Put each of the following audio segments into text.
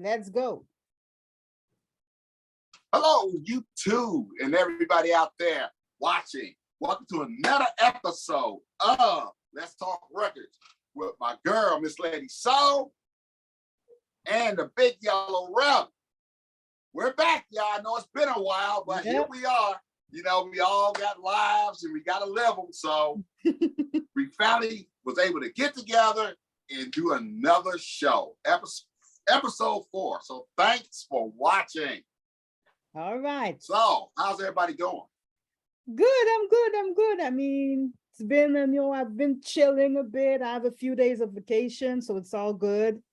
Let's go. Hello, YouTube and everybody out there watching. Welcome to another episode of Let's Talk Records with my girl, Miss Lady Soul, and the Big Yellow Rebel. We're back, y'all. I know it's been a while, but here we are. You know, we all got lives and we got to live them. So we finally was able to get together and do another show, episode 4. So thanks for watching. All right. So how's everybody doing? Good. I'm good. I mean, it's been, I've been chilling a bit. I have a few days of vacation, so it's all good.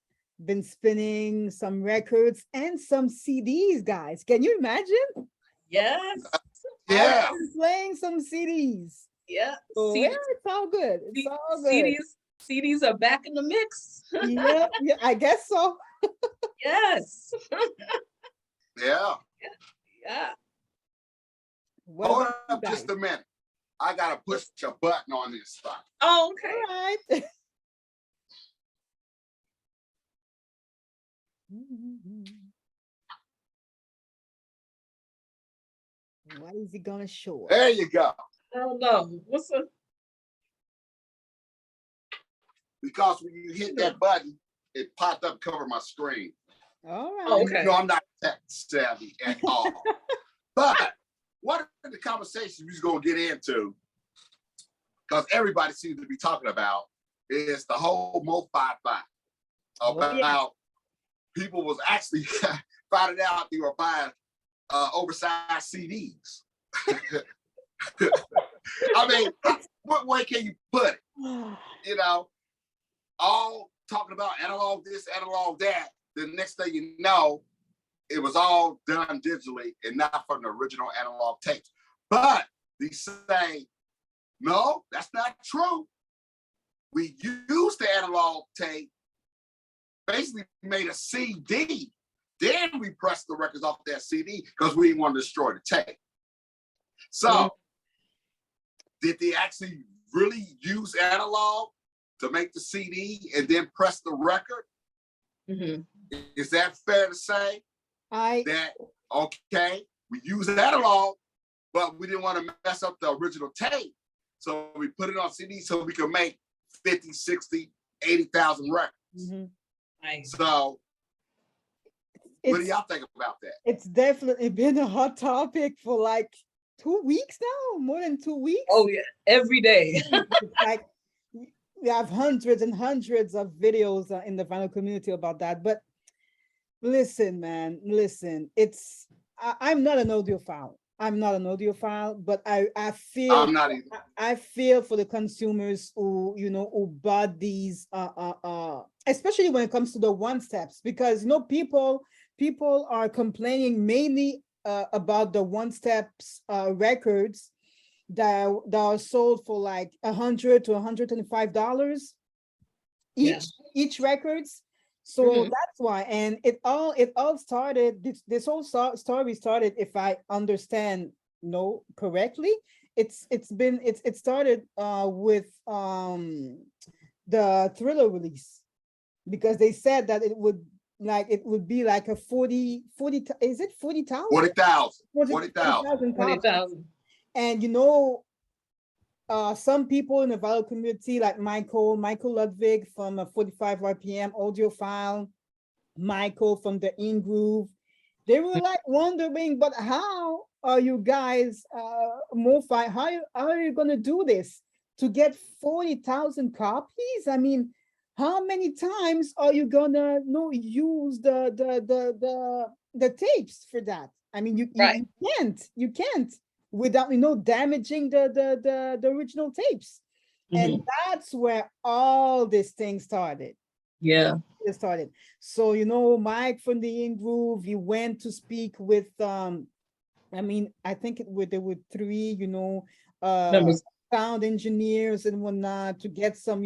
Been spinning some records and some CDs, guys. Can you imagine? Yes. Yeah. Playing some CDs. Yeah. So, yeah, it's all good. It's all good. CDs are back in the mix. yeah, I guess so. Yes. Yeah. Yeah. Hold up just a minute. I gotta push a button on this stuff. Oh, okay. All right. What is he gonna show us? There you go. I don't know. What's a Because when you hit that button, it popped up, cover my screen. All right. Oh, okay. You know, I'm not tech savvy at all. But one of the conversations we're gonna get into, because everybody seems to be talking about, is the whole MOFI fight. About people was actually finding out they were buying oversized CDs. I mean, what way can you put it? You know, all talking about analog this, analog that. The next thing you know, it was all done digitally and not from the original analog tapes. But they say, no, that's not true. We used the analog tape, basically made a CD. Then we pressed the records off that CD because we didn't want to destroy the tape. So, did they actually really use analog to make the CD and then press the record? Mm-hmm. Is that fair to say? That, okay, we use analog, but we didn't want to mess up the original tape. So we put it on CD so we could make 50, 60, 80,000 records. Mm-hmm. Nice. So what do y'all think about that? It's definitely been a hot topic for like 2 weeks now, more than 2 weeks. Oh yeah, every day. It's like we have hundreds and hundreds of videos in the vinyl community about that. But listen, man, listen. I'm not an audiophile. I'm not an audiophile, but I feel I'm not either. I feel for the consumers who who bought these especially when it comes to the one steps, because people are complaining mainly about the one steps records that are sold for like $100 to $125 each records. So that's why, and it all started. This whole story started, if I understand correctly, it started with the Thriller release, because they said that it would be like a 40 is it 40,000? 40,000. And some people in the vinyl community, like Michael Ludwig from 45 RPM audiophile, Michael from the In Groove, they were like wondering, but how are you guys, MoFi, how are you gonna do this to get 40,000 copies? I mean, how many times are you gonna use the tapes for that? I mean, you can't without damaging the original tapes. And that's where all this thing started. It started. So Mike from the In Groove, he went to speak with I think there were 3 sound engineers and whatnot to get some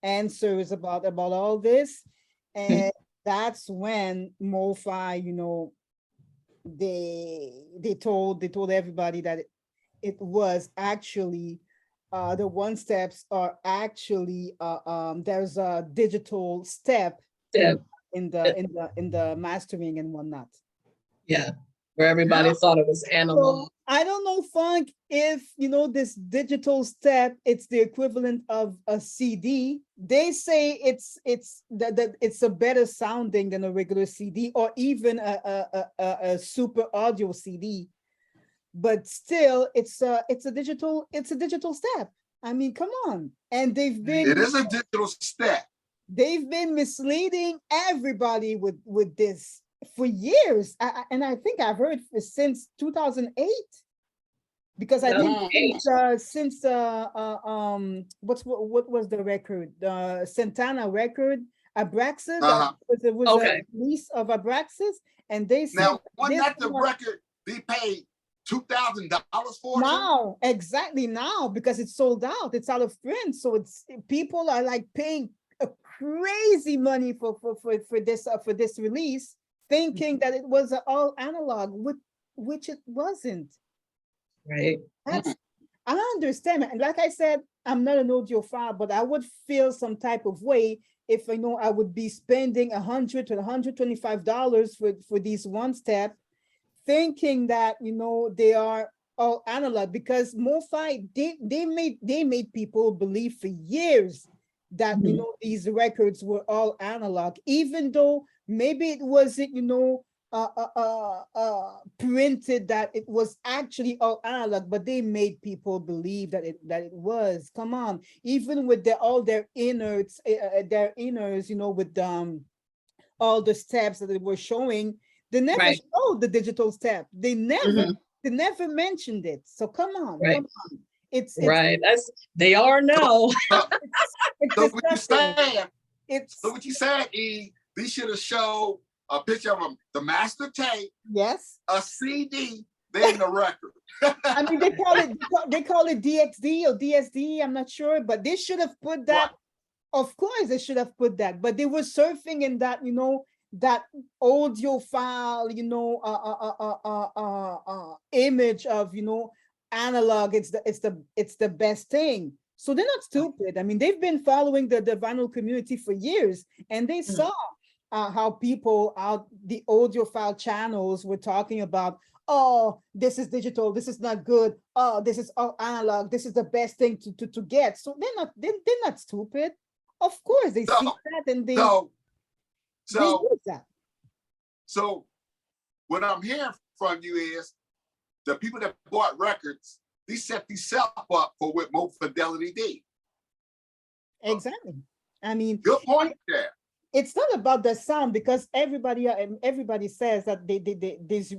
answers about all this. And that's when MoFi they told everybody that it was actually the one steps are actually there's a digital step in the mastering and whatnot. Yeah, where everybody Yeah. thought it was analog. So I don't know, Funk, if this digital step, it's the equivalent of a CD. They say that it's a better sounding than a regular CD or even a super audio CD. But still, it's a digital step. I mean, come on. And It is a digital step. they've been misleading everybody with this for years. And I think I've heard since 2008, because I think since what was the record, Santana record, Abraxas. It was a release of Abraxas, and they said now wasn't that the record they paid $2,000 for? Now, exactly, now, because it's sold out, it's out of print, so it's people are like paying a crazy money for this release, thinking that it was all analog, which it wasn't. Right. That's, I understand, and like I said, I'm not an audiophile, but I would feel some type of way if I would be spending $100 to $125 for these one step, thinking that they are all analog, because MoFi, they made people believe for years that these records were all analog, even though maybe it wasn't printed that it was actually all analog, but they made people believe that it was. Come on, even with all their innards, with all the steps that they were showing, they never showed the digital step. They never mentioned it. So come on, come on. It's right. They are now. So what you saying, E, they should have showed a picture of them, the master tape, yes, a CD, then the record. I mean, they call it DXD or DSD. I'm not sure, but they should have put that. Right. Of course, they should have put that. But they were surfing in that, that audio file, image of, analog. It's the best thing. So they're not stupid. I mean, they've been following the vinyl community for years, and they saw how people out the audiophile channels were talking about, oh, this is digital, this is not good, oh, this is all analog, this is the best thing to get. So they're not stupid. Of course, they see that, and they use that. So what I'm hearing from you is the people that bought records, they set themselves up for what Mobile Fidelity did. Exactly. I mean, good point there. It's not about the sound, because everybody says that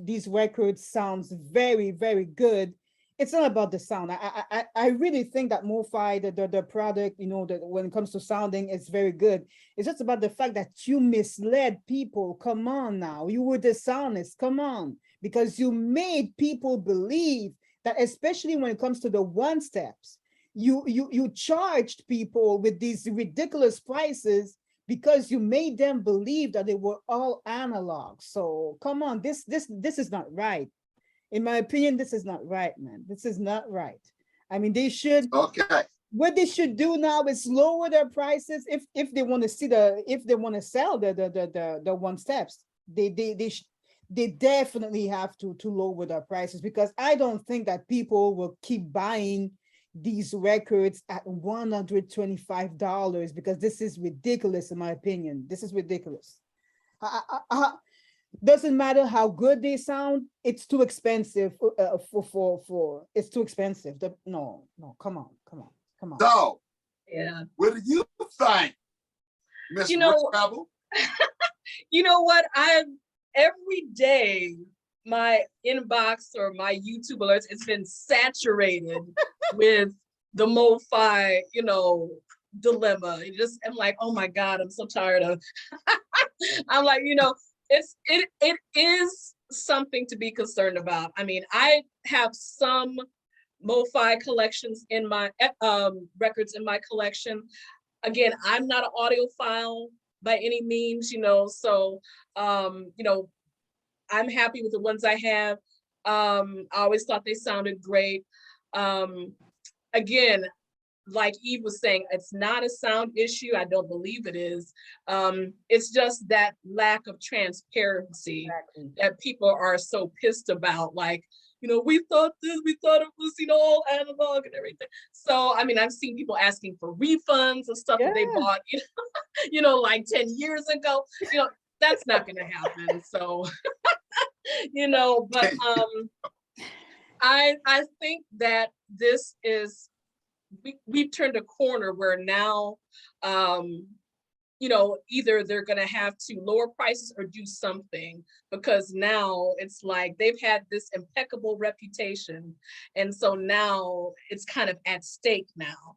these records sounds very, very good. It's not about the sound. I really think that MoFi, the product, that when it comes to sounding, it's very good. It's just about the fact that you misled people. Come on now, you were dishonest. Come on, because you made people believe that, especially when it comes to the one steps, you charged people with these ridiculous prices, because you made them believe that they were all analog. So come on, this is not right. In my opinion, this is not right, man. This is not right. I mean, they should. Okay. What they should do now is lower their prices if they want to sell the one steps. They definitely have to lower their prices, because I don't think that people will keep buying these records at $125, because this is ridiculous. In my opinion, this is ridiculous. Doesn't matter how good they sound, it's too expensive for it's too expensive. No, come on. So yeah, what do you think, Miss Rebel? You know what? Every day my inbox or my YouTube alerts, it's been saturated with the MoFi, dilemma. I'm like, oh my God, I'm so tired of. I'm like, it is something to be concerned about. I mean, I have some MoFi collections in my records in my collection. Again, I'm not an audiophile by any means, so I'm happy with the ones I have. I always thought they sounded great. Again, like Eve was saying, it's not a sound issue. I don't believe it is. It's just that lack of transparency that people are so pissed about. Like, we thought this, we thought it was, all analog and everything. So, I mean, I've seen people asking for refunds of stuff that they bought, like 10 years ago. That's not going to happen. So, but I think that this is, we've turned a corner where now, either they're going to have to lower prices or do something, because now it's like they've had this impeccable reputation. And so now it's kind of at stake now.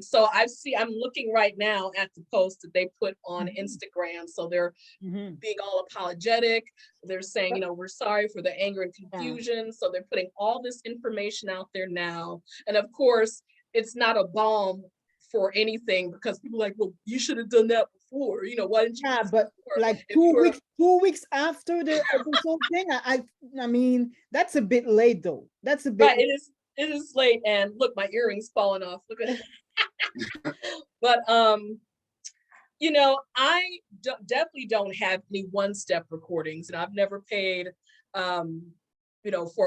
So I'm looking right now at the post that they put on Instagram. So they're being all apologetic. They're saying, we're sorry for the anger and confusion. So they're putting all this information out there now. And of course, it's not a balm for anything, because people are like, well, you should have done that before. Why didn't you? Yeah, but like 2 weeks after the whole thing, I mean, that's a bit late though. That's a bit. Right, it is late, and look, my earring's falling off. Look at it. But I definitely don't have any one-step recordings, and I've never paid, for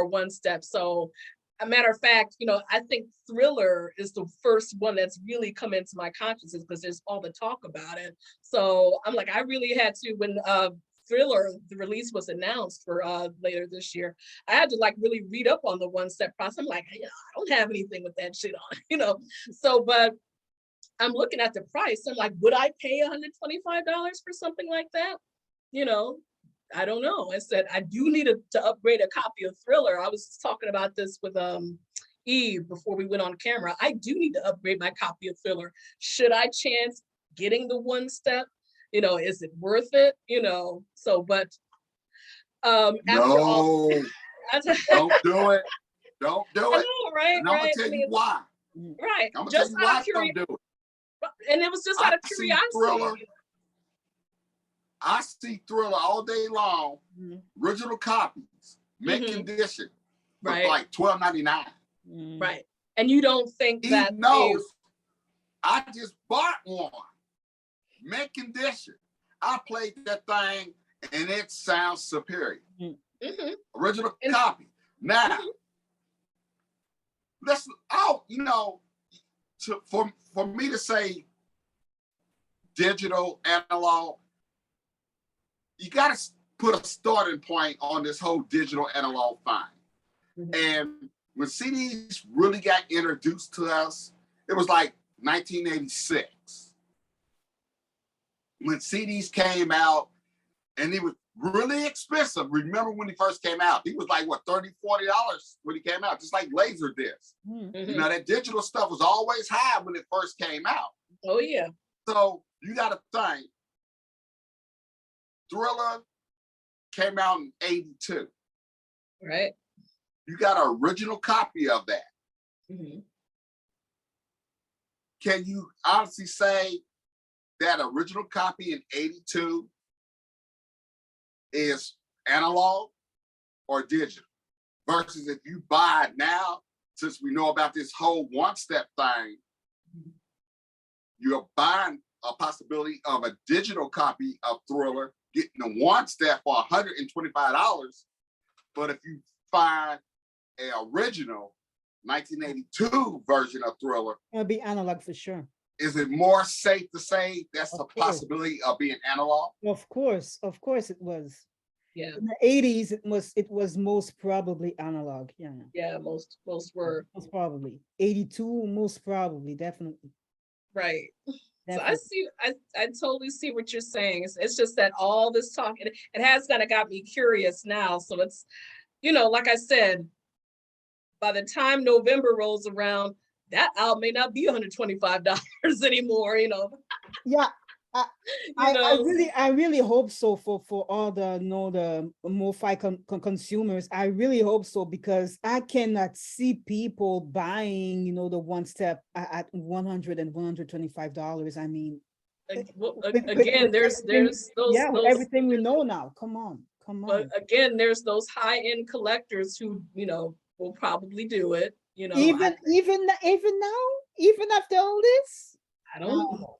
a one-step. So, a matter of fact, I think Thriller is the first one that's really come into my consciousness, because there's all the talk about it. So I'm like, I really had to, when Thriller, the release was announced for later this year, I had to like really read up on the one-step process. I'm like, I don't have anything with that shit on, So, but I'm looking at the price. I'm like, would I pay $125 for something like that? I don't know. I said, I do need to upgrade a copy of Thriller. I was talking about this with Eve before we went on camera. I do need to upgrade my copy of Thriller. Should I chance getting the one step? Is it worth it? So, but no, don't do it. Don't do it. Know, right? And I'm gonna tell you why. Right. I'm gonna tell you why don't do it. And it was just out of curiosity. I see Thriller all day long, original copies, mint condition, right? Like $12.99. Right. And you don't think that knows I just bought one, mint condition. I played that thing and it sounds superior. Original copy. Now, let's for me to say digital, analog, you got to put a starting point on this whole digital analog thing. And when CDs really got introduced to us, it was like 1986. When CDs came out, and it was really expensive. Remember when he first came out? He was like, what, $30, $40 when he came out, just like Laserdisc. That digital stuff was always high when it first came out. Oh, yeah. So you got to think, Thriller came out in 82. Right. You got an original copy of that. Can you honestly say that original copy in 82 is analog or digital? Versus if you buy it now, since we know about this whole one-step thing, you're buying a possibility of a digital copy of Thriller, getting a one-step for $125. But if you find an original 1982 version of Thriller, it'll be analog for sure. Is it more safe to say that's a possibility of being analog? Of course it was. Yeah. In the 80s, it was most probably analog. Yeah. Yeah, most were. Most probably. 82, most probably, definitely. Right. Definitely. So I totally see what you're saying. It's just that all this talk, it has kind of got me curious now. So it's, like I said, by the time November rolls around, that album may not be $125 anymore, Yeah. I really hope so for all the the MOFI consumers. I really hope so, because I cannot see people buying the one step at $100 and $125. I mean, again, there's those with everything we know now. Come on. But again, there's those high-end collectors who will probably do it. Even now, even after all this, I don't I know.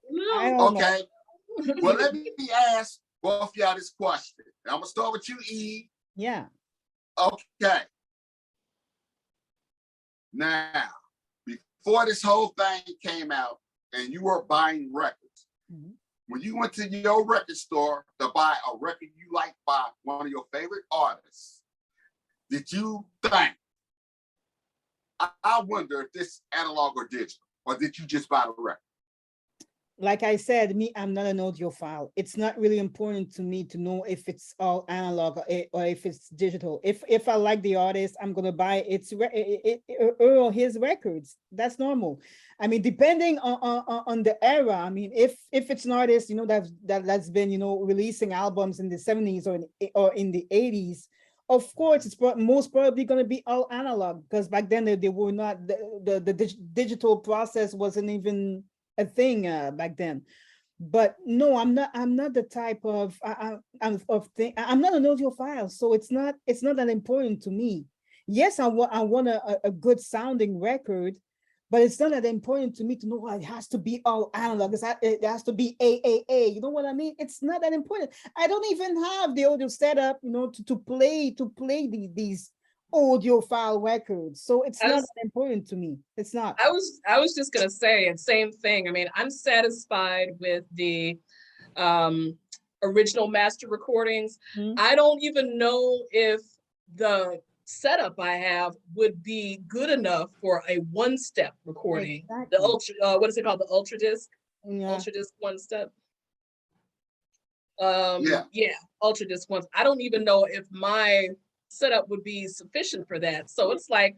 don't know. Okay. Well, let me ask both of y'all this question. I'm gonna start with you, Eve. Yeah. Okay. Now, before this whole thing came out and you were buying records, when you went to your record store to buy a record you like by one of your favorite artists, did you think, I wonder if this analog or digital, or did you just buy the record? Like I said, I'm not an audiophile. It's not really important to me to know if it's all analog or if it's digital. If I like the artist, I'm gonna buy or his records. That's normal. I mean, depending on the era. I mean, if it's an artist, that's been releasing albums in the 70s or in the 80s, of course, it's most probably going to be all analog, because back then they were not the digital process wasn't even a thing back then. But no, I'm not the type of I'm not an audiophile, so it's not that important to me. Yes, I want a good sounding record, but it's not that important to me to know it has to be all analog. It has to be AAA. You know what I mean? It's not that important. I don't even have the audio setup, to play these audiophile records. So it's not that important to me. It's not. I was just gonna say, and same thing. I mean, I'm satisfied with the original master recordings. I don't even know if the setup I have would be good enough for a one-step recording. Exactly. The ultra, what is it called? The ultra disc. Yeah. Ultra disc one step. Yeah, ultra disc ones. I don't even know if my setup would be sufficient for that. So it's like,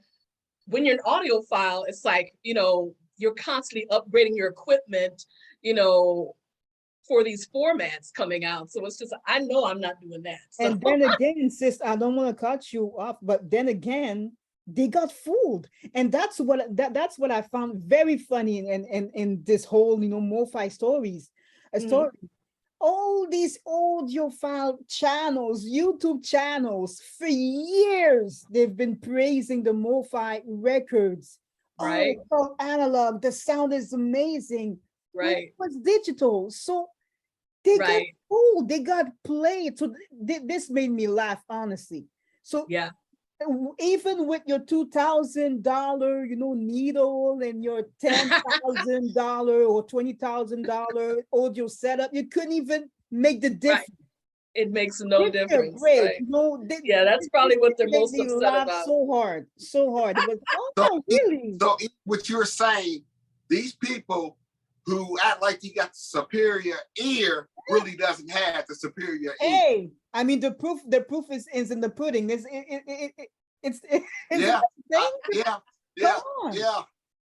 when you're an audiophile, it's like, you're constantly upgrading your equipment, for these formats coming out. So it's just, I know I'm not doing that. So. And then again, sis, I don't want to cut you off, but then again, they got fooled. And that's what I found very funny in this whole, MoFi stories. All these audiophile channels, YouTube channels, for years, they've been praising the MoFi records. Right. Oh, analog, the sound is amazing. Right. It was digital. So they got fooled, they got played. So this made me laugh, honestly. So yeah, even with your $2,000, needle and your $10,000 or $20,000 audio setup, you couldn't even make the difference. Right. It makes no difference. Right. Yeah, that's probably what they're most upset about. So hard. It was, really? So what you're saying, these people who act like you got the superior ear really doesn't have the superior ear. Hey, I mean, the proof is in the pudding. It's yeah.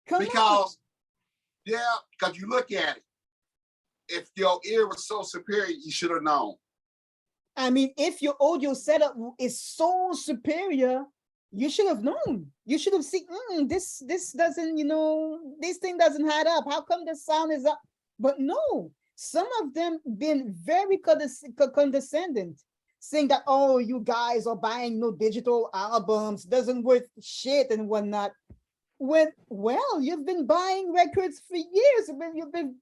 Because you look at it. If your ear was so superior, you should have known. I mean, if your audio setup is so superior, you should have known. You should have seen, this doesn't, this thing doesn't add up. How come the sound is up? But no, some of them been very condescending, saying that, oh, you guys are buying no digital albums, doesn't worth shit and whatnot. Well, you've been buying records for years.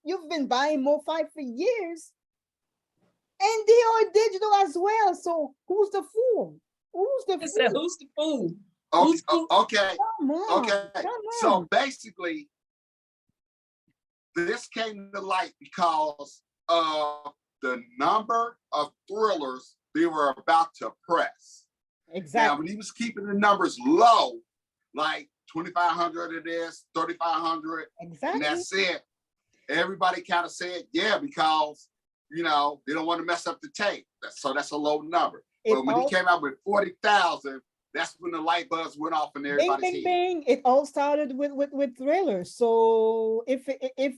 You've been buying MoFi for years. And they are digital as well. So who's the fool? Who's the fool? Okay. So basically, this came to light because of the number of thrillers they were about to press. Exactly. Now, when he was keeping the numbers low, like 2,500 of this, 3,500, and that's it. Everybody kind of said, yeah, because they don't want to mess up the tape. So that's a low number. But when he came out with 40,000, that's when the light bulbs went off in everybody's head. Bing. It all started with Thriller. So if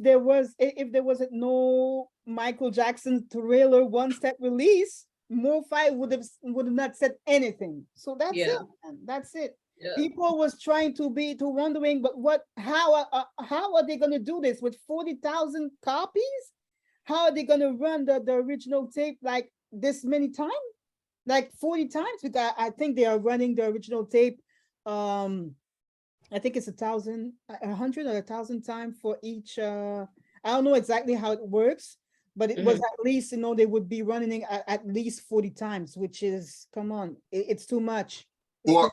there wasn't no Michael Jackson Thriller one-step release, MoFi would have not said anything. So that's it. Man. That's it. Yeah. People was trying to wondering, but how are they gonna do this with 40,000 copies? How are they gonna run the original tape like this many times? Like 40 times? Because I think they are running the original tape I think it's 1,000, 100 or 1,000 times for each. I don't know exactly how it works, but it was at least, you know, they would be running it at least 40 times, which is, come on, it's too much. For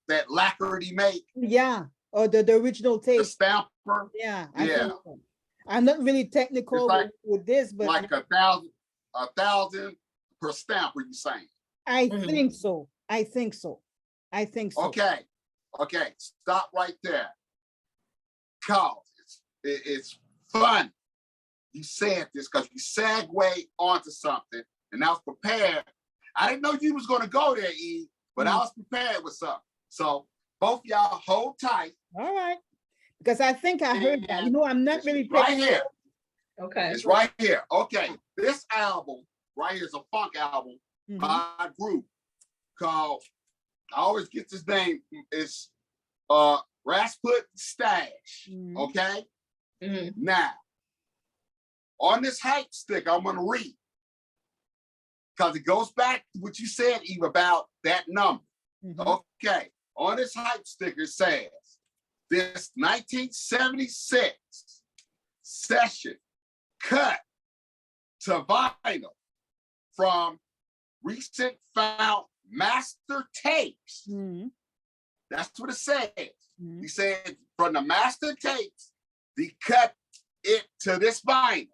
that lacquer he made, Yeah, or the original the tape. stamper, Yeah, I yeah. think so. I'm not really technical It's like- with this, but like 1,000 per stamp. What you saying? I think so. I think so. I think so. Okay, stop right there. Cause it's fun. You said this because you segue onto something, and I was prepared. I didn't know you was gonna go there, E, but I was prepared with something. So both y'all hold tight. All right. Because I think I heard that. You know, I'm not really right here. Okay. It's right here. Okay, this album right here is a funk album by a group called, I always get this name, it's Rasputin Stash. Okay? Now, on this hype stick, I'm gonna read. Because it goes back to what you said, Eve, about that number. Okay, on this hype sticker says, this 1976 session cut to vinyl from recent found master tapes. That's what it says. He said from the master tapes, they cut it to this vinyl.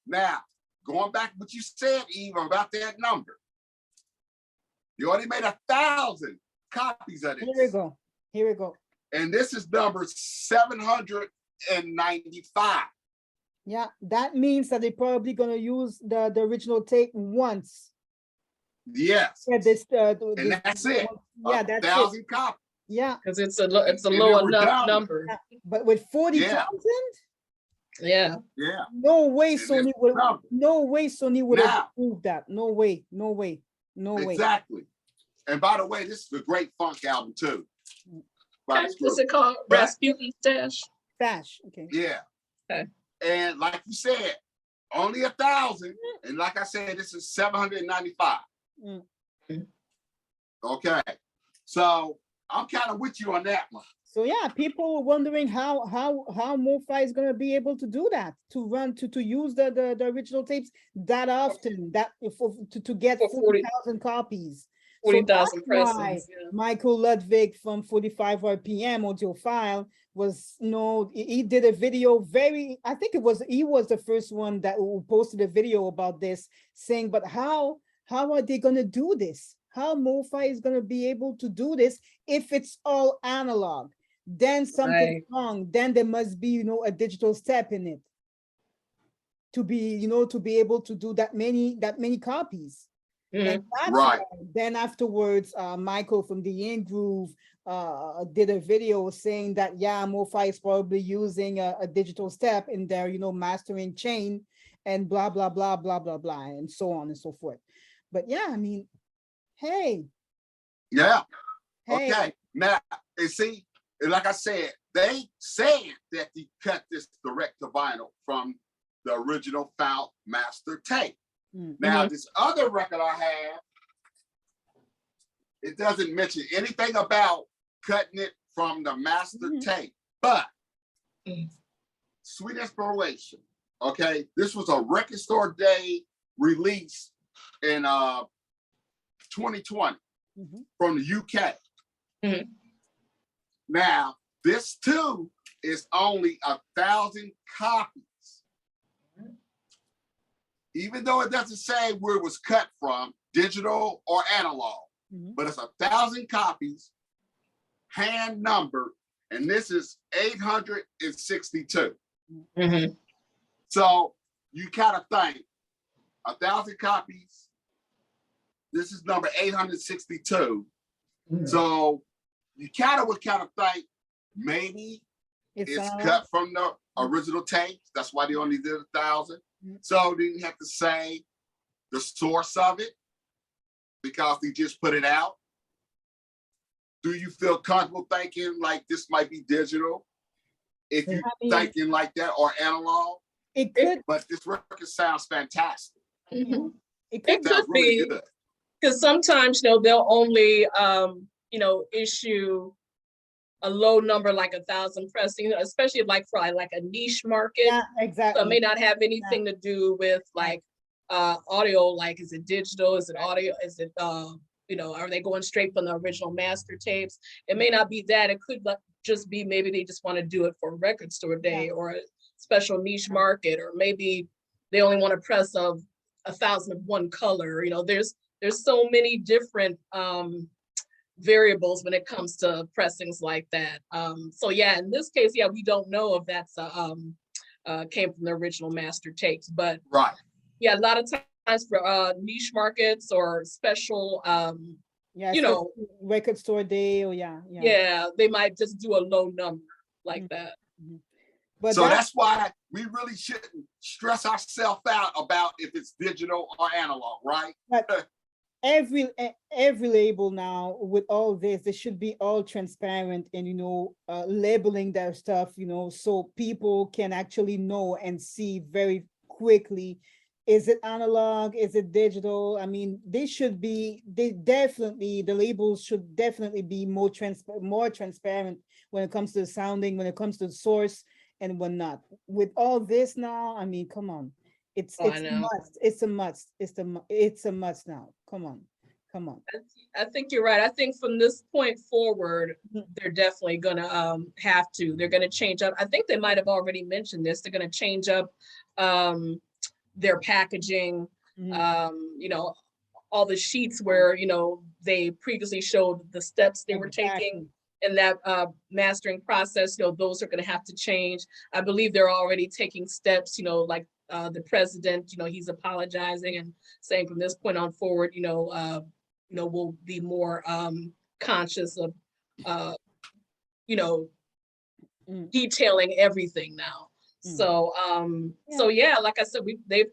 Now, going back to what you said, Eve, about that number, you already made 1,000 copies of this. Here we go. Here we go. And this is number 795. Yeah, that means that they're probably gonna use the original tape once. Yes. Yeah, And that's it. Yeah, that's 1,000 it. copies. Yeah. Because it's a low And enough redundant. number. Yeah. But with 40,000, Yeah. Yeah. no way And Sony it's would. number. No way Sony would have Now. approved that. No way. No way. No way. Exactly. And by the way, this is a great funk album too. By this What's group. it called? But- Rasputin Stash. Stash. Okay. Yeah. Okay. And like you said, only 1,000. And like I said, this is 795. Okay. So I'm kind of with you on that one. So yeah, people were wondering how MoFi is gonna be able to do that, to run to use the original tapes that often, that to get For 40,000 copies. 40,000 So that's why pressings. Yeah. Michael Ludwig from 45 RPM Audiophile was, you know, he did a video I think he was the first one that posted a video about this, saying, but how are they gonna do this? How MoFi is gonna be able to do this if it's all analog? Then something's wrong. Then there must be, you know, a digital step in it to be, you know, to be able to do that many copies. And that's Right. why then afterwards, Michael from the In Groove did a video saying that, yeah, MoFi is probably using a digital step in their, you know, mastering chain and blah, blah, blah, blah, blah, blah, and so on and so forth. But yeah, I mean, hey. Yeah. Hey. Okay. Now, and see, like I said, they said that they cut this direct to vinyl from the original found master tape. Now, this other record I have, it doesn't mention anything about cutting it from the master tape, but Sweet Inspiration, okay? This was a Record Store Day release in 2020 from the UK. Now, this too is only 1,000 copies. Even though it doesn't say where it was cut from, digital or analog, but it's 1,000 copies, hand numbered, and this is 862. So you kind of think 1,000 copies. This is number 862. So you would think maybe it's cut from the original tapes. That's why they only did 1,000. So they didn't have to say the source of it because they just put it out. Do you feel comfortable thinking like this might be digital? If you're thinking like that, or analog? It could. But this record sounds fantastic. It could sounds be. really good. Because sometimes, you know, they'll only issue a low number like 1,000 pressings, especially like for like a niche market. Yeah, exactly. So it may not have anything to do with like audio, like is it digital, is it audio, is it are they going straight from the original master tapes? It may not be that. It could just be maybe they just want to do it for a record store day or a special niche market, or maybe they only want to press of 1,000 of one color. There's so many different variables when it comes to pressings like that. So yeah, in this case, yeah, we don't know if that's came from the original master tapes, but right. Yeah, a lot of times for niche markets or special record store day, or yeah, they might just do a low number like that. But so that's why we really shouldn't stress ourselves out about if it's digital or analog, right? But every label now with all this, they should be all transparent and labeling their stuff, so people can actually know and see very quickly, is it analog, is it digital? I mean, the labels should definitely be more transparent when it comes to the sounding, when it comes to the source and whatnot. With all this now, I mean, come on. It's a must. It's a must now. Come on. I think you're right. I think from this point forward, they're definitely gonna have to. They're gonna change up. I think they might have already mentioned this. They're gonna change up their packaging. All the sheets where they previously showed the steps they were taking in that mastering process. Those are gonna have to change. I believe they're already taking steps. Like the president, he's apologizing and saying from this point on forward, we'll be more conscious of, detailing everything now. So, so yeah, like I said, we've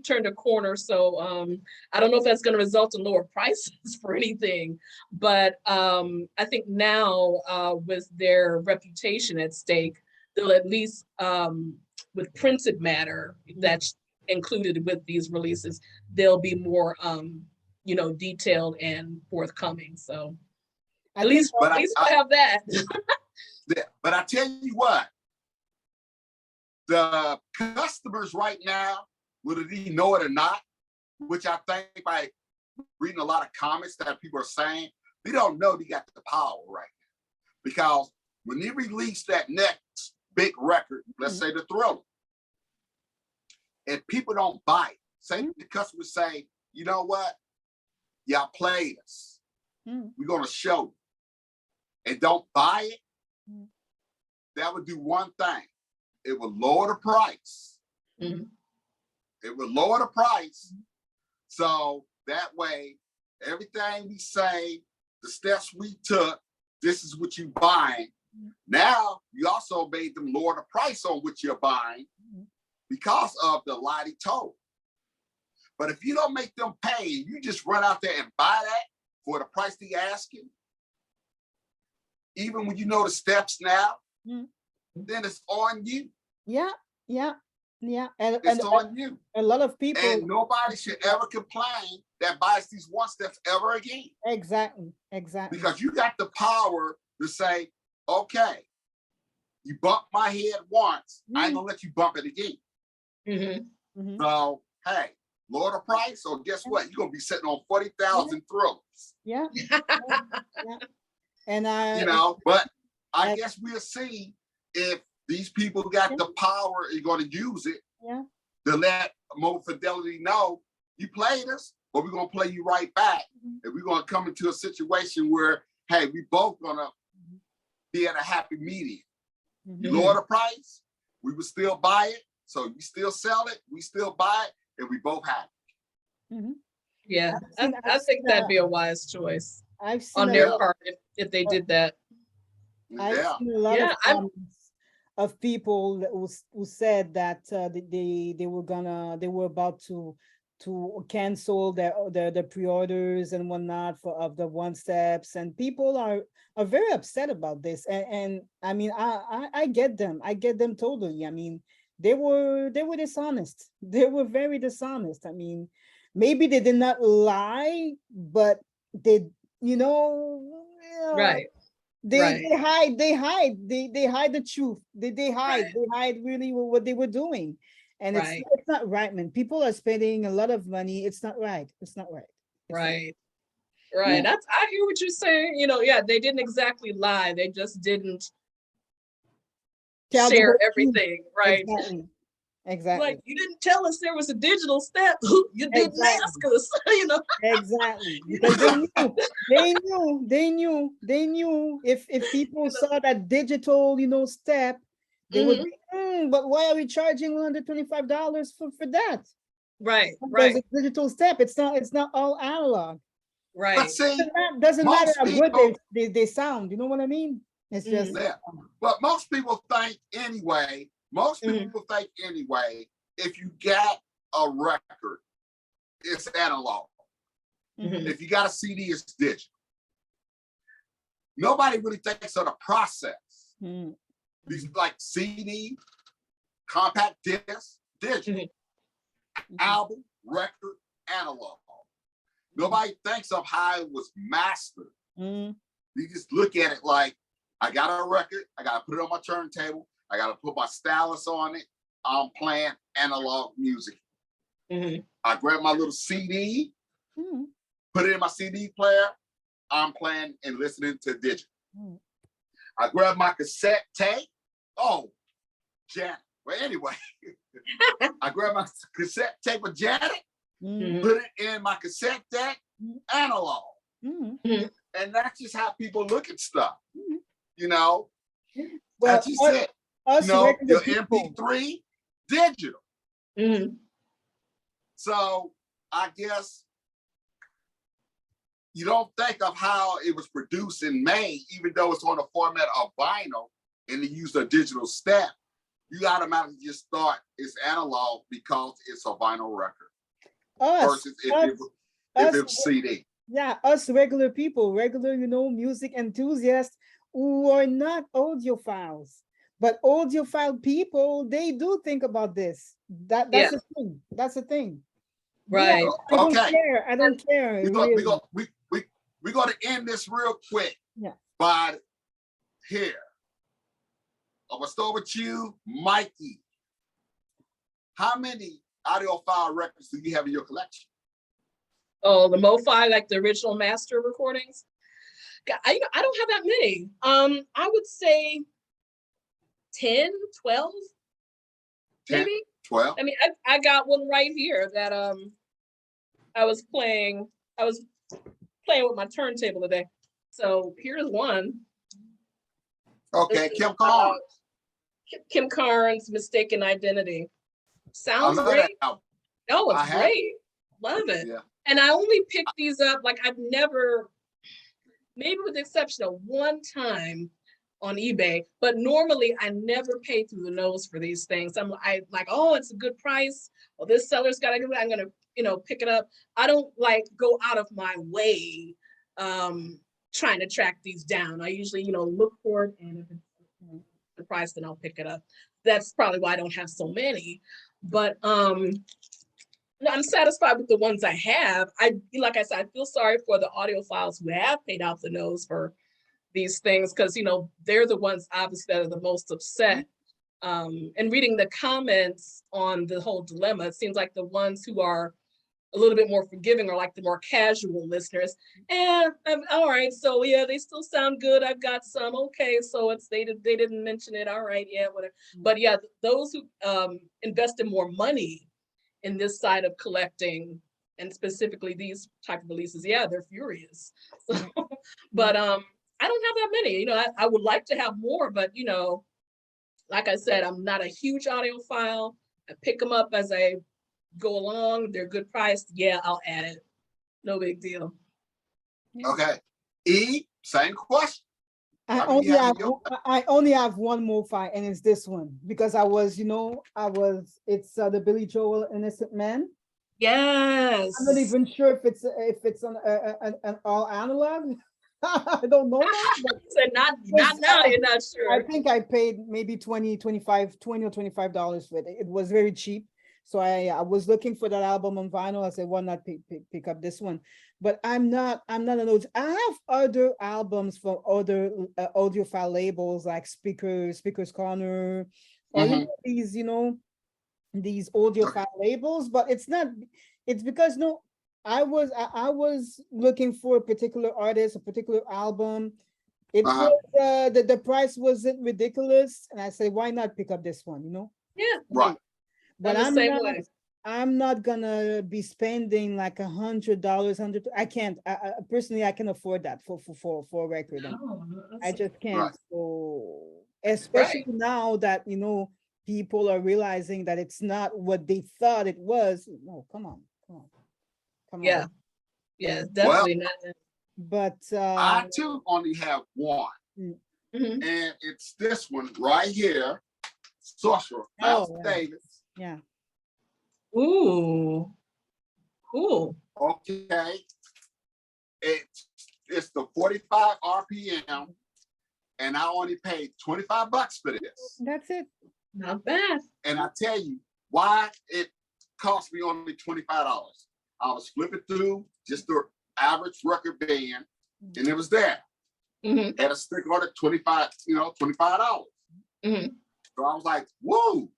turned a corner. So I don't know if that's going to result in lower prices for anything, but I think now with their reputation at stake, they'll at least with printed matter that's included with these releases, they'll be more detailed and forthcoming. So at least we'll have that. But I tell you what, the customers right now, whether they know it or not, which I think by reading a lot of comments that people are saying, they don't know they got the power right now. Because when they release that next big record, let's say the Thriller, and people don't buy it, say the customers say, you know what, y'all played us. We're gonna show you. And don't buy it, that would do one thing. It would lower the price. It would lower the price. So that way, everything we say, the steps we took, this is what you buying. Now, you also made them lower the price on what you're buying because of the lie they told. But if you don't make them pay, you just run out there and buy that for the price they asking, even when you know the steps now, then it's on you. Yeah. And it's on you. A lot of people. And nobody should ever complain that buys these one steps ever again. Exactly. Because you got the power to say, okay, you bumped my head once, I ain't gonna let you bump it again. So, hey, lower the price, or guess what? You're gonna be sitting on 40,000 Thrillers. Yeah. And but I guess we'll see if these people got the power and going to use it to let Mobile Fidelity know you played us, but we're going to play you right back. And we're going to come into a situation where, hey, we both going to be at a happy medium. You lower the price, we would still buy it. So you still sell it, we still buy it, and we both happy. Yeah, I think that'd be a wise choice on their part if they did that. I've seen a lot of comments of people who said that they were about to cancel their pre-orders and whatnot of the one steps, and people are very upset about this. And I mean, I get them. I get them totally. I mean, they were dishonest. They were very dishonest. I mean, maybe they did not lie, but they, Right. They Right. they hide the truth. They hide really what they were doing. And Right. it's not right, man. People are spending a lot of money. It's not right. It's not right. It's not. Right. Right. Yeah. That's, I hear what you're saying. You know, yeah, they didn't exactly lie. They just didn't Tell the share whole truth. everything, right? Exactly. Like, Exactly. you didn't tell us there was a digital step. You didn't Exactly. ask us, you know. Exactly. You Because know? they knew if people You know? saw that digital, step, they would Mhm. be, but why are we charging $125 for that? Right, There's right, a digital step. It's not all analog. But right. see, Doesn't matter most how good people, they sound. You know what I mean? It's just Mhm. yeah, but most people think anyway, most Mhm. people think anyway, if you got a record, it's analog. Mhm. If you got a CD, it's digital. Nobody really thinks of the process. mm, These like CD, compact disc, digital, album, record, analog. Nobody thinks of how it was mastered. mm, You just look at it like, I got a record, I gotta put it on my turntable, I gotta put my stylus on it, I'm playing analog music. Mhm. I grab my little CD, mm, put it in my CD player, I'm playing and listening to digital. mm. I grab my cassette tape, oh, Janet. Well, anyway, I grab my cassette tape of Janet, Mhm. put it in my cassette deck, analog. Mm. Mhm. And that's just how people look at stuff. Mhm. You know, Well, that's just it. us Your regular people. MP3, digital. Mhm. So I guess you don't think of how it was produced and made, even though it's on the format of vinyl and they use a digital step. You automatically just thought it's analog because it's a vinyl record Us, versus if us, it us, was CD. yeah, us regular people, regular, music enthusiasts who are not audiophiles. But audiophile people, they do think about this. Yeah, That's the thing. That's the thing. Yeah, right. I don't Okay, care. I don't care, we got we really. got we got to end this real quick Yeah. by here. I'm gonna start with you, Mikey. How many audiophile records do you have in your collection? Oh, the MoFi, like the original master recordings. I don't have that many. I would say 10, 12, 10, maybe. 12? I mean, I got one right here that I was playing. I was playing with my turntable today. So here's one. This Okay, is, Kim Carnes. Kim Carnes' Mistaken Identity. I Sounds love great. that album. Oh, I it's have great. Love it. Yeah. And I only picked these up, like I've never, maybe with the exception of one time on eBay, but normally I never pay through the nose for these things. I like, oh, it's a good price. Well, this seller's got to, I'm gonna, pick it up. I don't like go out of my way trying to track these down. I usually, look for it, and if it's the price, then I'll pick it up. That's probably why I don't have so many. But no, I'm satisfied with the ones I have. Like I said, I feel sorry for the audiophiles who have paid out the nose for these things, because they're the ones obviously that are the most upset. And reading the comments on the whole dilemma, it seems like the ones who are a little bit more forgiving are like the more casual listeners. All right, so yeah, they still sound good. I've got some. Okay, so they didn't mention it. All right, yeah, whatever. But yeah, those who invested more money in this side of collecting, and specifically these type of releases, yeah, they're furious. So, but I don't have that many. I would like to have more, but like I said, I'm not a huge audiophile. I pick them up as I go along. They're good priced. Yeah, I'll add it. No big deal. Okay. E, same question. I How many only you have have in your I only have one MoFi, and it's this one because it's the Billy Joel Innocent Man. Yes. I'm not even sure if it's an all analog. I don't know that, but So not now. You're not I sure. think I paid maybe 20 or $25 for it. It was very cheap. So I was looking for that album on vinyl. I said, why not pick up this one? but I'm not an audio. I have other albums from other audiophile labels like Speakers Corner, or Mhm. these, these audiophile labels, but it's because no, I was looking for a particular artist, a particular album. It Uh-huh. was the price wasn't ridiculous, and I said, why not pick up this one, Yeah, Right. But I'm the same way. I'm not gonna be spending like $100, I can't. I personally, I can afford that for a record. No, I that's just can't. Right. So right. especially now that people are realizing that it's not what they thought it was. No, come on, come on, come on. Yeah, yeah, Well, definitely not. But I too only have one, mm, Mhm. and it's this one right here, Sorcerer, Miles oh Davis. yeah, Ooh, cool. Okay, it's the 45 RPM, and I only paid $25 for this. that's it. Not bad. And I tell you why it cost me only $25. I was flipping through just the average record band, and it was there. Hmm. Had a sticker on it, $25. Hmm. So I was like, whoa.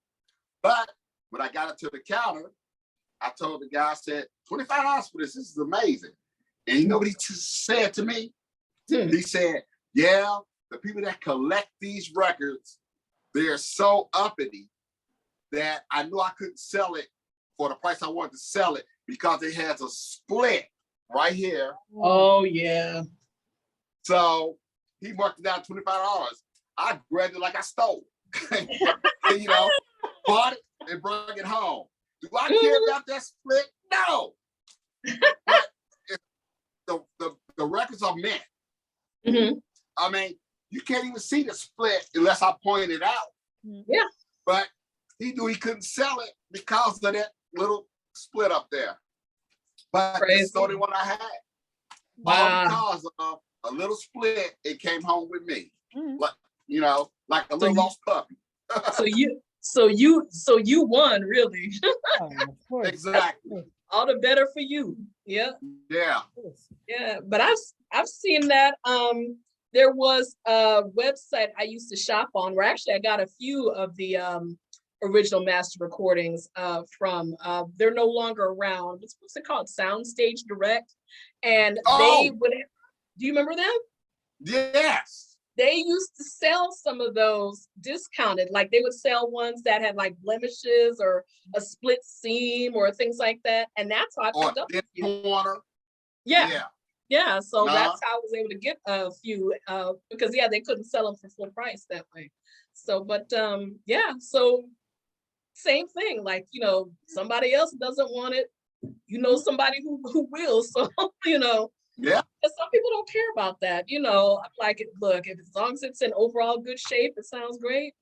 But when I got it to the counter, I told the guy, I said, $25 for this. This is amazing. And you know what he said to me? Hmm. He said, yeah, the people that collect these records, they're so uppity that I knew I couldn't sell it for the price I wanted to sell it because it has a split right here. Oh yeah. So he marked it down $25. I grabbed it like I stole it. Bought it and brought it home. Do I care about that split? No. But the records are meant. Hmm. I mean, you can't even see the split unless I point it out. Yeah. But he knew he couldn't sell it because of that little split up there. But Crazy. this is the only one I had. Wow. All because of a little split, it came home with me. Mhm. Like a little lost puppy. So you won, really. Oh, of course. Exactly. All the better for you. Yeah. Yeah. Of course. Yeah. But I've seen that. There was a website I used to shop on where actually I got a few of the original master recordings from. They're no longer around. What's it called? Soundstage Direct. And they would. Do you remember them? Yes. They used to sell some of those discounted, like they would sell ones that had like blemishes or a split seam or things like that. And that's how I picked up a few. Corner. Yeah. Yeah. So Nah. that's how I was able to get a few because they couldn't sell them for full price that way. So, but yeah, so same thing, like, somebody else doesn't want it, somebody who will. So, Yeah. some people don't care about that. I'm like, look, as long as it's in overall good shape, it sounds great.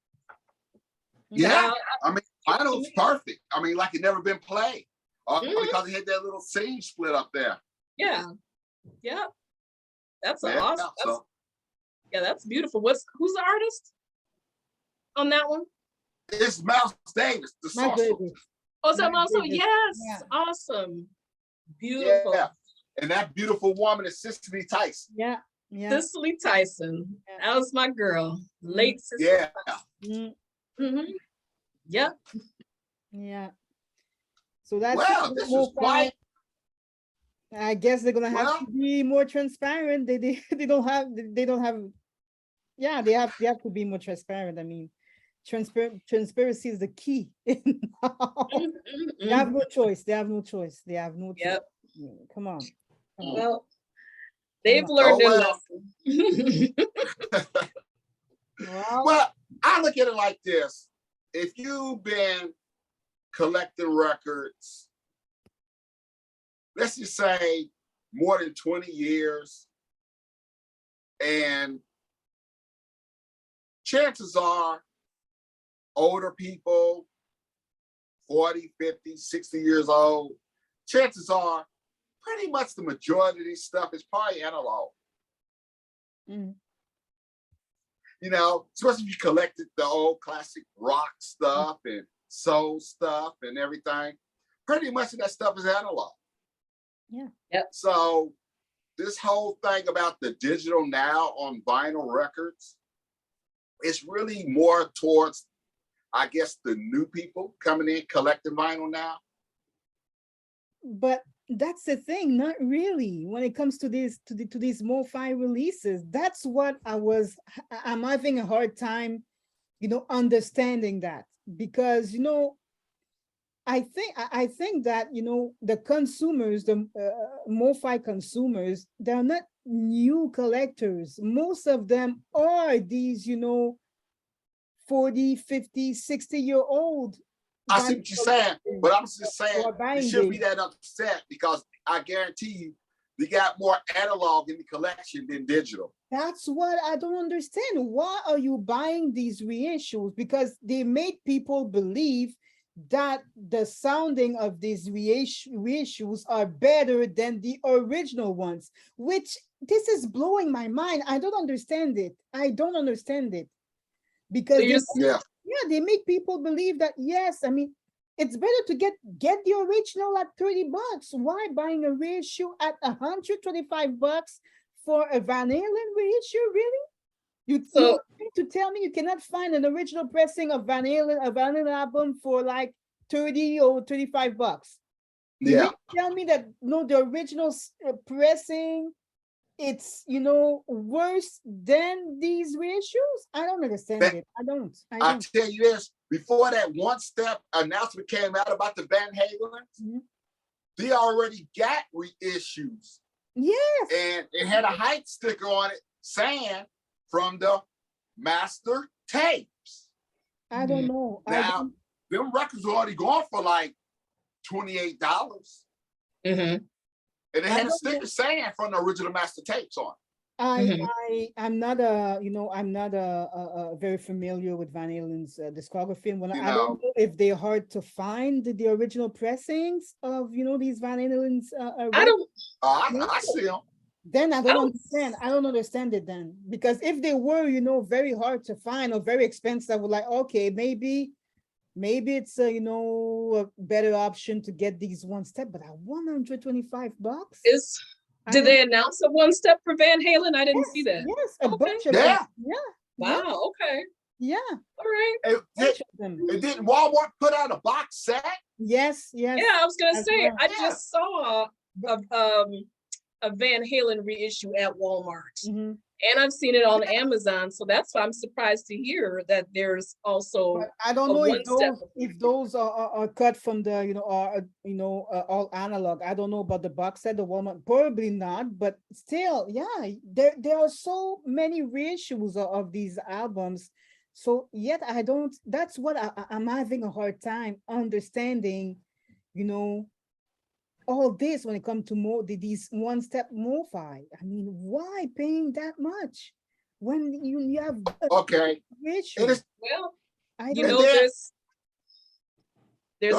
Yeah. I mean, final's perfect. I mean, like it never been played. Because it had that little seam split up there. Yeah. Yeah. That's awesome. That's beautiful. Who's the artist on that one? It's Miles Davis, the Sorcerer. Oh, so also, yes. Yeah. Awesome. Beautiful. Yeah. And that beautiful woman is Cicely Tyson. Yeah. Yeah. Cicely Tyson. That was my girl. Late Cicely. Yeah. Mm-hmm. Yep. Yeah. So that's this was quite. I guess they're gonna have to be more transparent. They don't have. Yeah, they have to be more transparent. I mean, transparency is the key. They have no choice. They have no choice. Yep. Come on. Well, they've learned their lesson. Well, I look at it like this. If you've been collecting records, let's just say more than 20 years, and chances are older people, 40, 50, 60 years old, chances are pretty much the majority of this stuff is probably analog. Mm. Especially if you collected the old classic rock stuff and soul stuff and everything, pretty much of that stuff is analog. Yeah. Yep. So this whole thing about the digital now on vinyl records, it's really more towards, I guess, the new people coming in collecting vinyl now. But that's the thing, not really. When it comes to these MoFi releases, that's what I'm having a hard time, understanding that, because I think that the consumers, the MoFi consumers, they're not new collectors. Most of them are these 40, 50, 60-year-old. I see what you're saying, but I'm just saying you shouldn't be this. that upset, because I guarantee you, they got more analog in the collection than digital. That's what I don't understand. Why are you buying these reissues? Because they made people believe that the sounding of these reissues are better than the original ones, which this is blowing my mind. I don't understand it. I don't understand it. Because they make people believe that, yes, I mean, it's better to get the original at $30. Why buying a reissue at $125 for a Van Halen reissue? Really? You're trying to tell me you cannot find an original pressing of a Van Halen album for like 30 or $35? You Yeah. tell me that the original pressing, it's worse than these reissues? I don't understand it. I don't. I tell you this, before that One Step announcement came out about the Van Halen, they already got reissues. Yes. And it had a height sticker on it saying from the master tapes. I don't know. Now, them records are already going for like $28. Mm-hmm. And it had a sticker saying from the original master tapes on it. I'm not very familiar with Van Halen's discography, and I don't know if they're hard to find the original pressings of these Van Halen's. I see them. Then I don't understand. I don't understand it then, because if they were very hard to find or very expensive, I would like, okay, maybe it's a better option to get these One Step, but at $125. Did they announce a One Step for Van Halen? I didn't see that. Yes, a bunch of them. Yeah. Wow. Okay. Yeah. All right. And didn't Walmart put out a box set? Yes. Yeah, I was gonna say I just saw a Van Halen reissue at Walmart. And I've seen it on Amazon, so that's why I'm surprised to hear that there's also. But I don't know if those are cut from the all analog. I don't know about the box set, the Walmart, probably not. But still, yeah, there are so many reissues of these albums. So yet I don't. That's what I'm having a hard time understanding. All this when it comes to these One Step MoFi. I mean, why paying that much when you have issues? Well, there's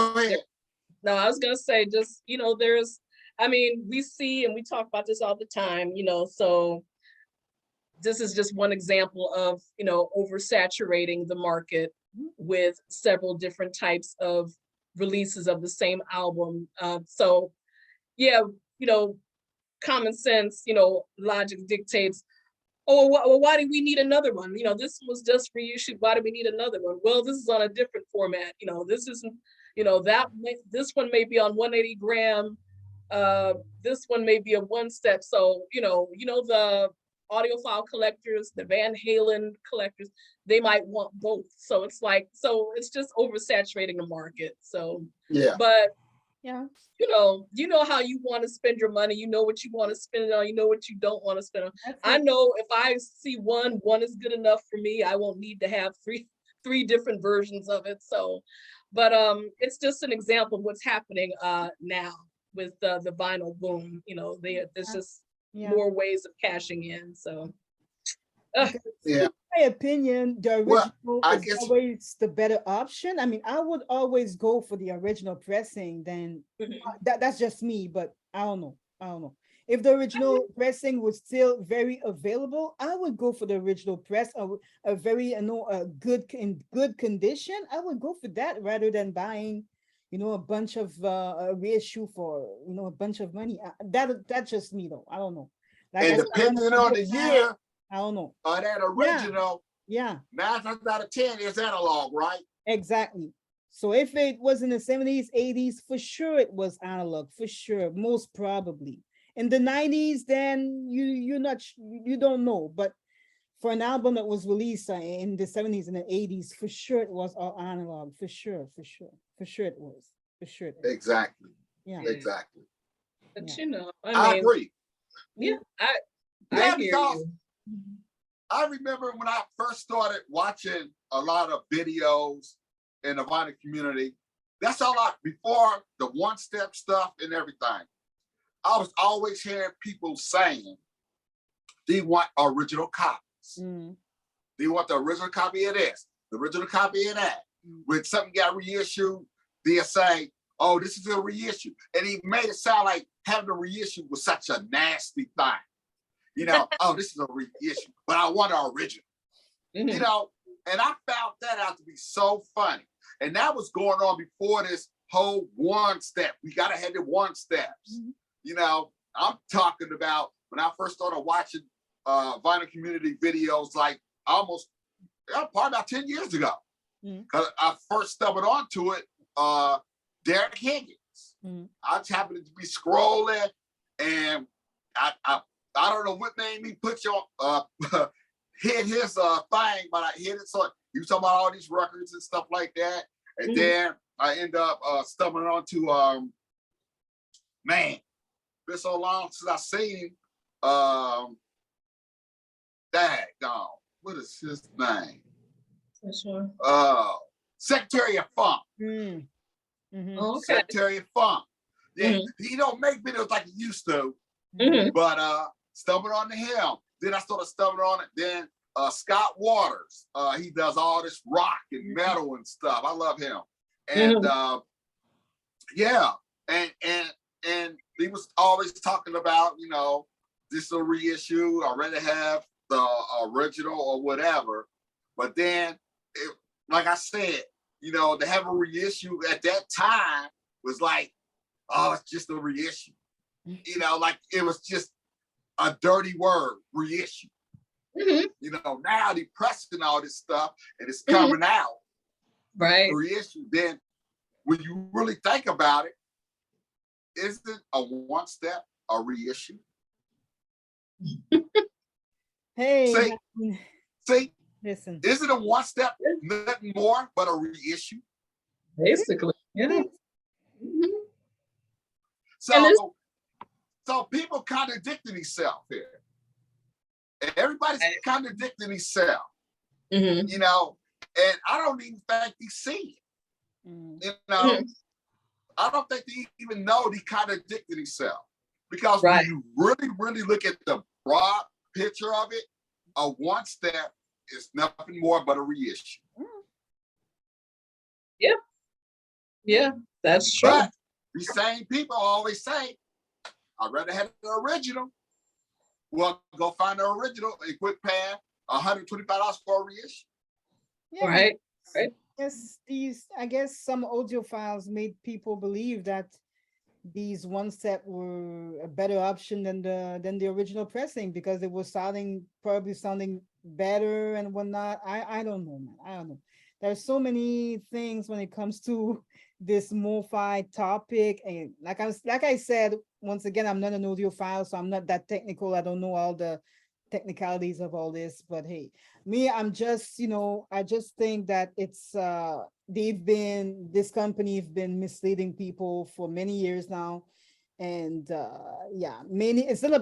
no, I was gonna say just I mean, we see and we talk about this all the time, so this is just one example of oversaturating the market with several different types of releases of the same album. So yeah, common sense, logic dictates, well, why do we need another one? This was just reissued. Why do we need another one? Well, this is on a different format. This isn't, this one may be on 180 gram. This one may be a One Step. So, the audiophile collectors, the Van Halen collectors, they might want both. So it's it's just oversaturating the market. So, but yeah, you know how you want to spend your money. You know what you want to spend it on. You know what you don't want to spend on. I know if I see one is good enough for me. I won't need to have three different versions of it. So, but it's just an example of what's happening now with the vinyl boom. There's just more ways of cashing in. So, in my opinion, the original is always the better option. I mean, I would always go for the original pressing. Then that's just me, but I don't know. If the original pressing was still very available, I would go for the original press. A very good in good condition. I would go for that rather than buying, you know, a bunch of a reissue for, you know, a bunch of money. That's just me though. I don't know. Like And I said, I don't depending know on the the time. year I don't know. of that Yeah, original, yeah, 9 times out of 10 is analog, right? exactly. So if it was in the 70s, 80s, for sure it was analog, for sure, most probably. In the 90s, then you don't know, but for an album that was released in the 70s and the 80s, for sure it was all analog, for sure, for sure, for sure it was, for sure it was. Exactly. Yeah, Exactly. But yeah. you know, I agree. yeah, I Yeah, hear because you. I remember when I first started watching a lot of videos in the vinyl community. That's all before the one-step stuff and everything. I was always hearing people saying they want original copies. Mm. They want the original copy of this, the original copy of that. When something got reissued, they'll say, oh, this is a reissue. And he made it sound like having a reissue was such a nasty thing. You know, oh, this is a reissue, but I want an original. Mhm. You know, and I found that out to be so funny. And that was going on before this whole one step. We gotta have the one steps. Mhm. You know, I'm talking about when I first started watching vinyl community videos, like probably about 10 years ago. Mhm. Because I first stumbled onto it, Derek Higgins. Mhm. I just happened to be scrolling, and I don't know what name he put you on, hit his thing, but I hit it. So he was talking about all these records and stuff like that. And then I end up stumbling onto, man, been so long since I seen daggone, what is his name? For sure. Secretary of Funk. Mm. Mhm. Oh, okay. Secretary of Funk. Yeah, he don't make videos like he used to, Mhm. but stumbled onto him. Then I started stumbling on it. Then Scott Waters, he does all this rock and metal and stuff. I love him. And yeah, and he was always talking about, you know, this is a reissue. I'd rather have the original or whatever. But then, like I said, you know, to have a reissue at that time was like, oh, it's just a reissue. You know, like it was just a dirty word, reissue. Mhm. You know, now they pressing all this stuff and it's coming out. Right. Reissue. Then when you really think about it, is it a one step, a reissue? Hey, See, listen. is it a one step, nothing more but a reissue? Basically. It Yeah. is. Mhm. So people contradicting themselves here. Everybody's contradicting themselves, you know, and I don't even think they see it. You know, I don't think they even know they contradicting themselves. Because when you really, really look at the broad picture of it, a one step is nothing more but a reissue. Yeah. Yeah, that's true. But the same people always say, I'd rather have the original. Well, go find the original and quit paying $125 for a reissue. Yeah. Right. Right. I guess some audiophiles made people believe that these one step were a better option than the original pressing because it was probably sounding better and whatnot. I don't know, man. I don't know. There's so many things when it comes to this MOFI topic, and like I said, once again, I'm not an audiophile, so I'm not that technical. I don't know all the technicalities of all this, but hey, me, I'm just, I just think that it's this company have been misleading people for many years now. And yeah, it's not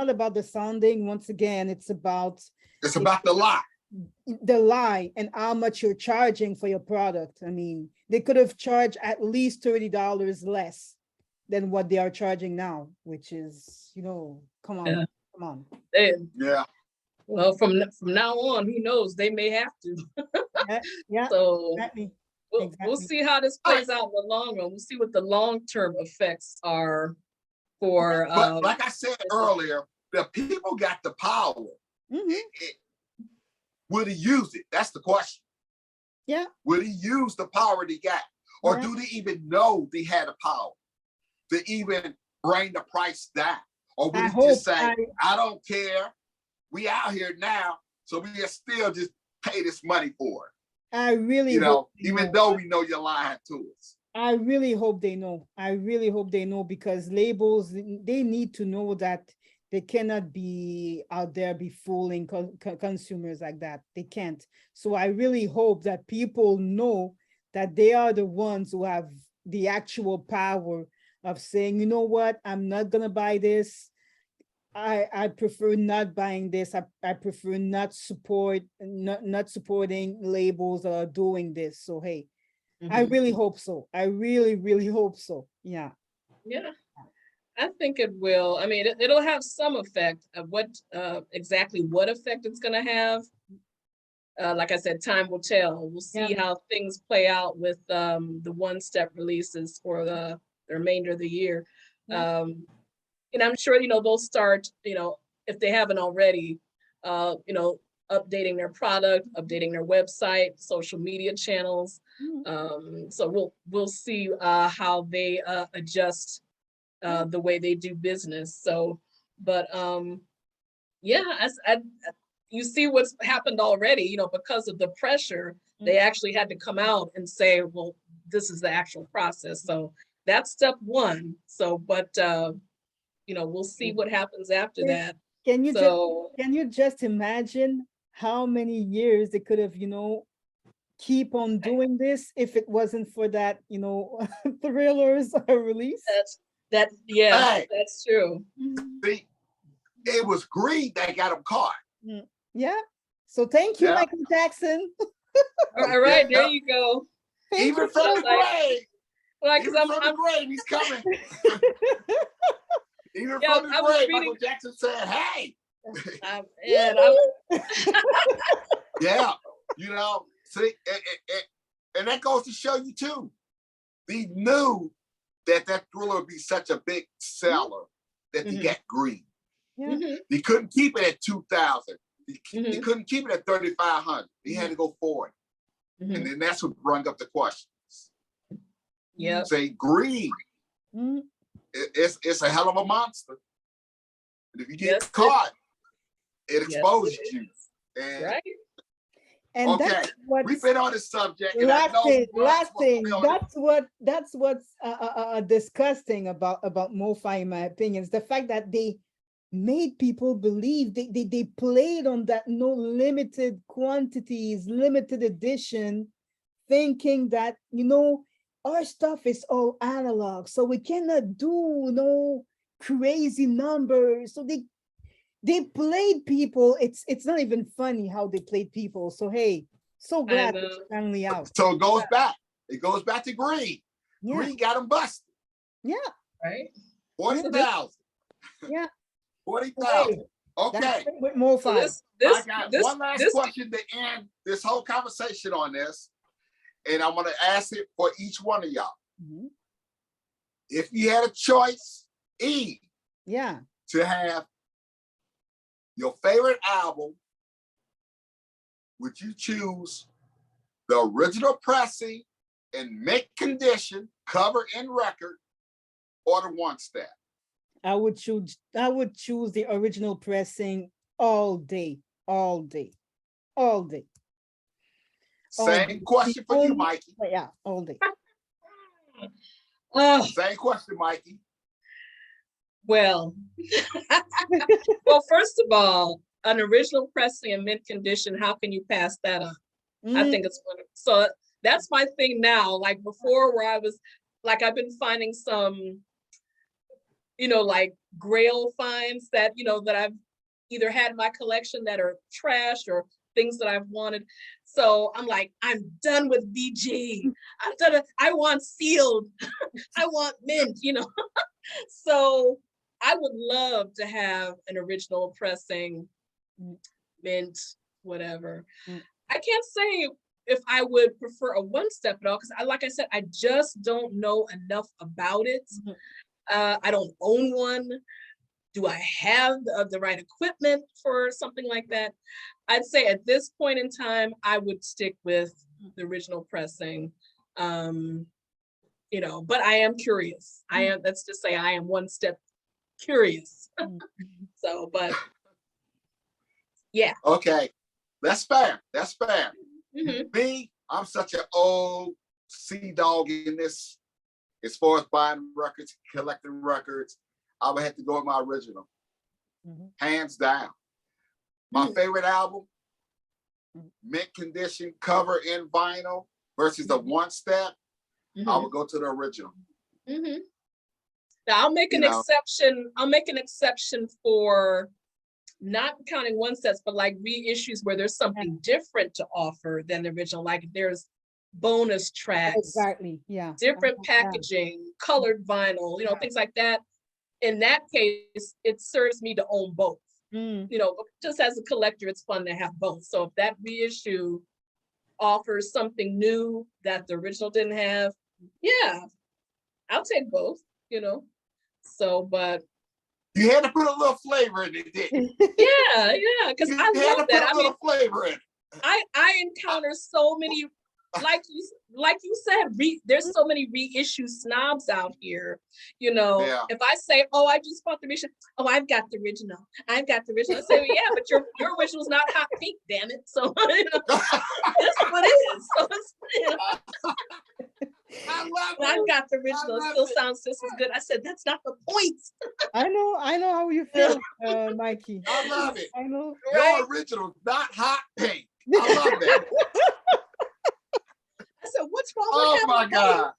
about the sounding. Once again, it's about the lie. The lie and how much you're charging for your product. I mean, they could have charged at least $30 less than what they are charging now, which is, come on. Yeah. Come on. Yeah. Well, from now on, who knows? They may have to. Yeah. So exactly. We'll see how this plays out in the long run. We'll see what the long-term effects are for. But like I said earlier, the people got the power. Will he use it? That's the question. Yeah. Will he use the power he got? Or do they even know they had the power to even bring the price down? Or would they just say, I don't care, we out here now, so we still just pay this money for it? I really even though we know you're lying to us. I really hope they know. I really hope they know, because labels, they need to know that they cannot be out there be fooling consumers like that. They can't. So I really hope that people know that they are the ones who have the actual power of saying, you know what, I'm not gonna buy this. I prefer not buying this. I prefer not supporting labels that are doing this. So hey, I really hope so. I really, really hope so. Yeah. Yeah, I think it will. I mean, it'll have some effect. Of what exactly what effect it's going to have. Like I said, time will tell. We'll see how things play out with the one-step releases for the remainder of the year. And I'm sure, they'll start, if they haven't already, updating their product, updating their website, social media channels. So we'll see how they adjust the way they do business. So, but yeah, you see what's happened already, because of the pressure, they actually had to come out and say, well, this is the actual process. So that's step one. So, but we'll see what happens after that. Can you just imagine how many years they could have, keep on doing this if it wasn't for that, thrillers release? That's true. See, it was greed that got them caught. Yeah. So thank you, Michael Jackson. All right, there you go. Even from the grave. Even from the grave, he's coming. Even from the grave, Michael Jackson said, hey. Yeah, see, and that goes to show you too. They knew that thriller would be such a big seller that they got greedy. They couldn't keep it at 2,000. They couldn't keep it at 3,500. They had to go forward. And then that's what brought up the questions. Yeah. Say greed. It's a hell of a monster. And if you get caught, it exposes you. And, right. And okay, we've been on this subject. Last thing. That's what's disgusting about MoFi, in my opinion, is the fact that they made people believe they played on that limited quantities, limited edition, thinking that our stuff is all analog, so we cannot do no crazy numbers. So they played people. It's not even funny how they played people. So hey, so glad it's finally out. So it goes back. It goes back to greed. Greed got them busted. Yeah. Right. 40,000. Yeah. 40,000. Okay. With MoFi. I got one last question to end this whole conversation on this, and I'm going to ask it for each one of y'all. If you had a choice, to have your favorite album, would you choose the original pressing in mint condition, cover and record, or the one step? I would choose the original pressing all day. Same question for you, Mikey. Yeah, all day. Same question, Mikey. Well, first of all, an original pressing in mint condition, how can you pass that up? I think it's wonderful. So that's my thing now. Like before, where I was like, I've been finding some, like grail finds that, that I've either had in my collection that are trash or things that I've wanted. So I'm like, I'm done with BG. I'm done. I want sealed. I want mint, So I would love to have an original pressing, mint, whatever. I can't say if I would prefer a one-step at all, because like I said, I just don't know enough about it. I don't own one. Do I have the right equipment for something like that? I'd say at this point in time, I would stick with the original pressing. you know, but I am curious. Let's just say I am one step curious. So, but yeah. Okay, that's fair. That's fair. Mm-hmm. Me, I'm such an old sea dog in this. As far as buying records, collecting records, I would have to go with my original, hands down. My favorite album, mint condition, cover in vinyl versus the one step. I would go to the original. Now I'll make an exception. I'll make an exception for not counting one sets, but like reissues where there's something different to offer than the original. Like there's bonus tracks, exactly, yeah, different packaging, colored vinyl, you know, things like that. In that case, it serves me to own both. You know, just as a collector, it's fun to have both. So if that reissue offers something new that the original didn't have, yeah, I'll take both, you know. So, but you had to put a little flavor in it, didn't you? yeah, because I love that. I mean, flavor in it. I encounter so many, like you said, there's so many reissue snobs out here. You know, if I say, oh, I just bought the reissue, oh, I've got the original. I say, well, yeah, but your original's not hot pink, damn it. So you know, that's what it is. So it's, you know. I love it. I've got the original. It still sounds just as good. I said, that's not the point. I know how you feel, Mikey. I love it. I know. Your original, not hot pink. I love that. I said, what's wrong with that? Oh my God.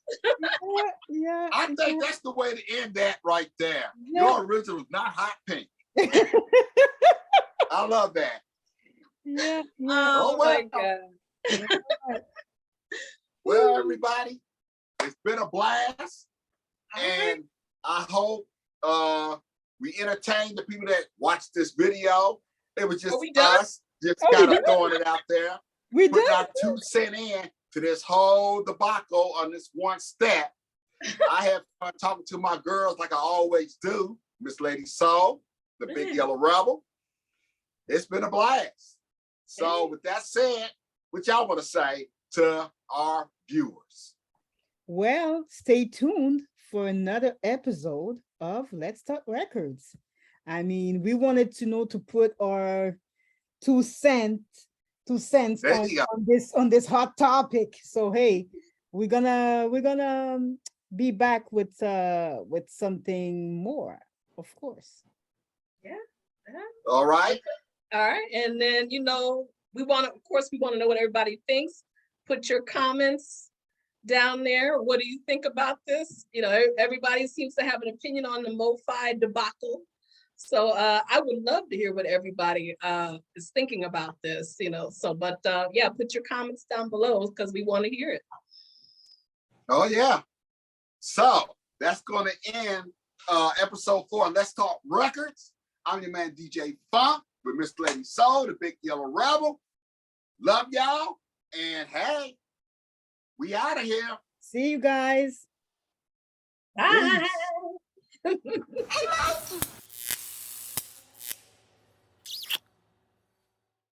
Yeah. I think that's the way to end that right there. Your original is not hot pink. I love that. Yeah. Oh my God. Well, everybody, it's been a blast. And I hope we entertained the people that watched this video. It was just us just kind of throwing it out there. We put did. our 2 cents in to this whole debacle on this one step. I have fun talking to my girls like I always do. Miss Lady Soul, the Big Yellow Rebel. It's been a blast. So with that said, what y'all want to say to our viewers? Well, stay tuned for another episode of Let's Talk Records. I mean, we wanted to put our 2 cents on this hot topic. So hey, we're gonna be back with something more, of course. Yeah. All right. And then we want to know what everybody thinks. Put your comments down there. What do you think about this? You know, everybody seems to have an opinion on the MOFI debacle. So I would love to hear what everybody is thinking about this, you know. So, but yeah, put your comments down below because we want to hear it. Oh yeah. So that's going to end episode 4 of Let's Talk Records. I'm your man DJ Funk with Miss Lady Soul, the Big Yellow Rebel. Love y'all, and hey, we out of here. See you guys. Bye. Peace.